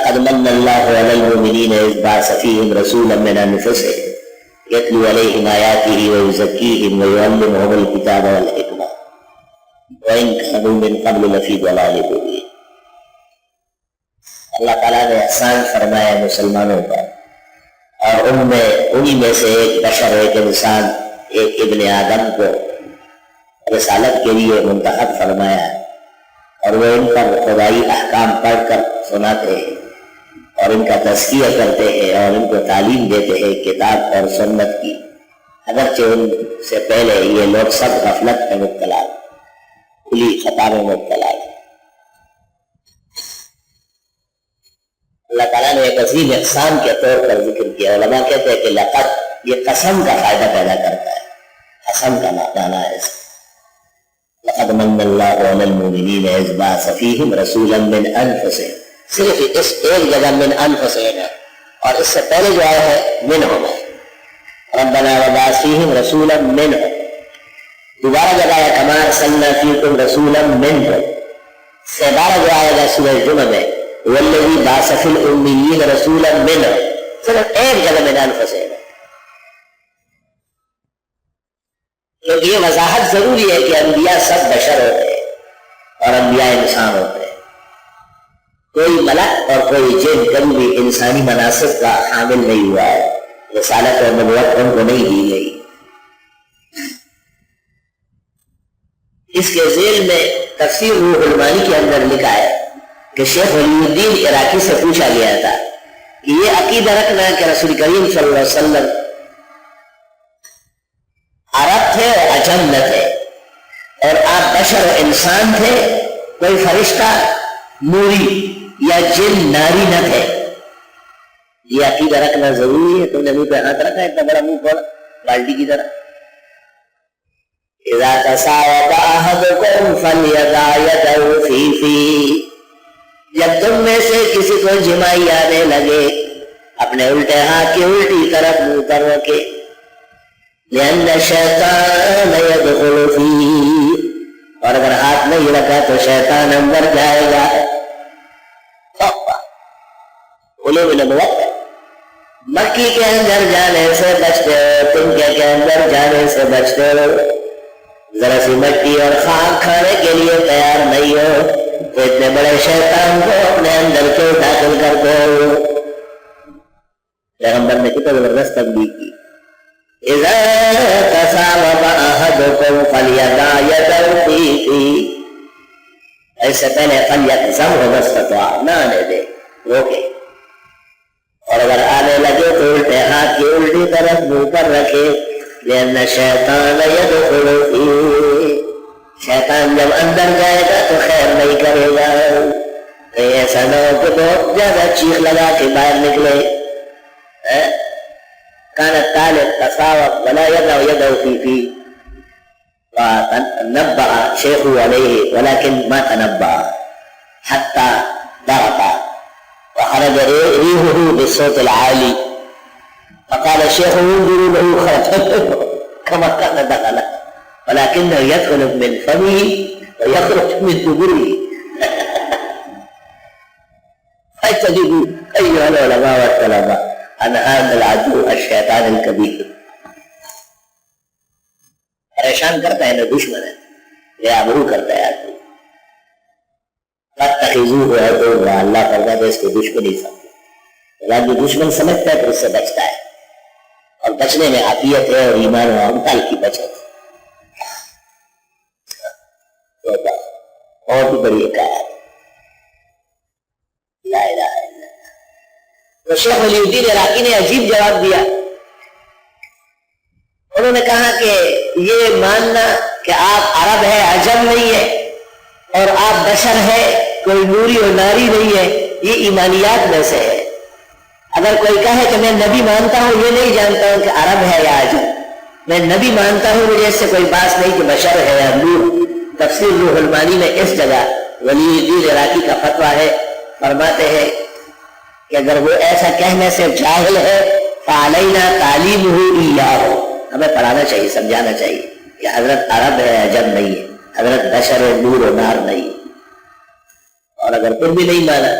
لقد من الله على المؤمنين إذ بعث فيهم رسولا من أنفسهم يتلو عليهم آياته ويزكيهم ويعلمهم الكتاب والحكمة وإن كانوا من قبل لفي ضلال مبين. اللہ تعالیٰ نے احسان فرمایا مسلمانوں پر، اور انہی میں سے ایک بشر، ایک انسان، ایک ابن آدم کو رسالت کے لیے منتخب فرمایا، اور وہ ان پر خدائی احکام پڑھ کر سناتے ہیں اور ان کا تزکیہ کرتے ہیں اور ان کو تعلیم دیتے ہیں کتاب اور سنت کی، اگرچہ ان سے پہلے یہ لوگ سب غفلت میں مبتلا، کھلی خطا میں مبتلا۔ اللہ تعالیٰ نے ایک عظیم احسان کے طور پر ذکر کیا۔ علماء کہتے ہیں کہ لقد یہ قسم کا فائدہ پیدا کرتا ہے، قسم کا معنی ہے اس کا۔ لقد من اللہ علی المؤمنین اذ بعث فیہم رسولا من انفسہم، صرف اس ایک جگہ من انفسہم ہے، اور اس سے پہلے جو آیا ہے منہم ہے، ربنا وبعث فیہم رسولا منہم۔ دوبارہ جگہ ہے کما ارسلنا فیکم رسولا منکم، سے بارہ جو آئے گا سورہ جمعہ میں والذی بعث فی الامیین رسولا منہم، صرف ایک جگہ من انفسہم ہے، کیونکہ یہ وضاحت ضروری ہے کہ انبیاء سب بشر ہوتے ہیں اور انبیاء انسان ہوتے ہیں، کوئی ملک اور کوئی جن کبھی بھی انسانی مناصب کا حامل نہیں ہوا ہے، رسالت اور نبوت ان کو نہیں دی گئی۔ اس کے ذیل میں تفسیر روح المانی کے اندر لکھا ہے کہ شیخ ولی الدین عراقی سے پوچھا گیا تھا کہ یہ عقیدہ رکھنا کہ رسول کریم صلی اللہ علیہ وسلم عرب تھے اور عجم نہ تھے، اور آپ بشر و انسان تھے، کوئی فرشتہ نوری یا جن ناری نہ تھے، یہ عقیدہ رکھنا ضروری ہے؟ تم نے منہ پہ ہاتھ رکھا ہے، اتنا بڑا منہ کھولا بالٹی کی طرح۔ اذا تساوت احدکم فلیضع یدہ فی فیہ، جب تم میں سے کسی کو جمائی آنے لگے اپنے الٹے ہاتھ کی الٹی طرف منہ پر رکھے، لأن الشیطان يدخل فيه، اور اگر ہاتھ نہیں رکھا تو شیطان اندر جائے گا۔ علوم نبوت مکی کے اندر جانے سے بچتے ہو، تم کے اندر جانے سے بچتے ہو، ذرا سی مٹی اور خاک کھانے کے لیے تیار نہیں ہو تو اتنے بڑے شیطان کو اپنے اندر کیوں داخل کرتے ہو؟ پیغمبر نے کتنا زبردست تنبیہ کی۔ اذا تساوت احدکم فلیضع یدہ فی فیہ، ایسے پہلے فلیقذفہ ما استطاع، نہ آنے دے، روکے، اور اگر آنے لگے تو الٹے ہاتھ کی الٹی طرف منہ پر رکھے، لأن الشیطان یدخل فیہ، شیطان جب اندر جائے گا تو خیر نہیں کرے گا، کہیں ایسا نہ ہو کہ بہت زیادہ چیخ لگا کے باہر نکلے۔ كان الثالث تساوت ولا يضع يده في فيه، فنبأ شيخه عليه ولكن ما تنبأ حتى ضغط وخرج ريحه بالصوت العالي، فقال الشيخ انظروا له خرج كما كان دخل ولكنه يدخل من فمه ويخرج من دبره۔ فاجتنبوا أيها العلماء والطلباء عن هذا العدو الشیطان الکبیر۔ پریشان کرتا ہے نا دشمن ہے، یہ آبرو کرتا ہے آدمی۔ فاتخذوه عدوا، اللہ فرماتا ہے اس کو دشمن ہی سمجھو، آدمی دشمن سمجھتا ہے تو اس سے بچتا ہے، اور بچنے میں عافیت ہے اور ایمان و امتال کی بچت۔ بہت ہی بڑی ایک آیت، لا الہ الا اللہ۔ تو شیخ ولی الدین عراقی نے عجیب جواب دیا، انہوں نے کہا کہ یہ ماننا کہ آپ عرب ہے، عجم نہیں ہے، اور آپ بشر ہے، کوئی نوری اور ناری نہیں ہے، یہ ایمانیات میں سے ہے۔ اگر کوئی کہے کہ میں نبی مانتا ہوں، یہ نہیں جانتا ہوں کہ عرب ہے یا عجم، میں نبی مانتا ہوں، مجھے اس سے کوئی بات نہیں کہ بشر ہے یا نور۔ تفسیر روح المانی میں اس جگہ ولی الدین عراقی کا فتویٰ ہے، فرماتے ہیں کہ اگر وہ ایسا کہنے سے جاہل ہے فعلینا تعلیمہ ایاہ، ہمیں پڑھانا چاہیے، سمجھانا چاہیے کہ حضرت عرب ہے، عجم نہیں ہے، حضرت بشر ہے، نور و نار نہیں ہے۔ اور اگر پھر بھی نہیں مانا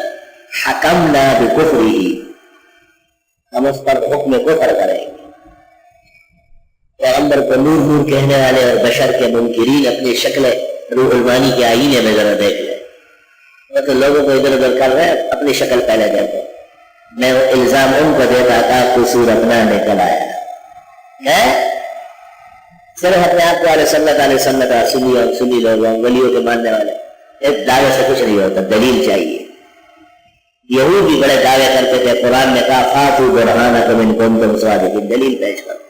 حکمنا بکفرہ، ہم اس پر حکم کفر کریں گے۔ پیغمبر کو نور نور کہنے والے اور بشر کے منکرین اپنی شکل روح المانی کے آئینے میں ذرا دیکھ لیں، وہ تو لوگوں کو ادھر ادھر کر رہے ہیں، اپنی شکل پہلے دیکھو۔ میں وہ الزام ان کو دیتا تھا، قصور اپنا نکل آیا ہے۔ صرف اپنے آپ کو علیہ سنت سنی اور سنی لوگ ولیوں کے ماننے والے، ایک دعوے سے کچھ نہیں ہوتا، دلیل چاہیے۔ یہود بھی بڑے دعوے کرتے تھے، قرآن نے کہا فاتوا برہانکم ان کنتم صادقین، دلیل پیش کرو۔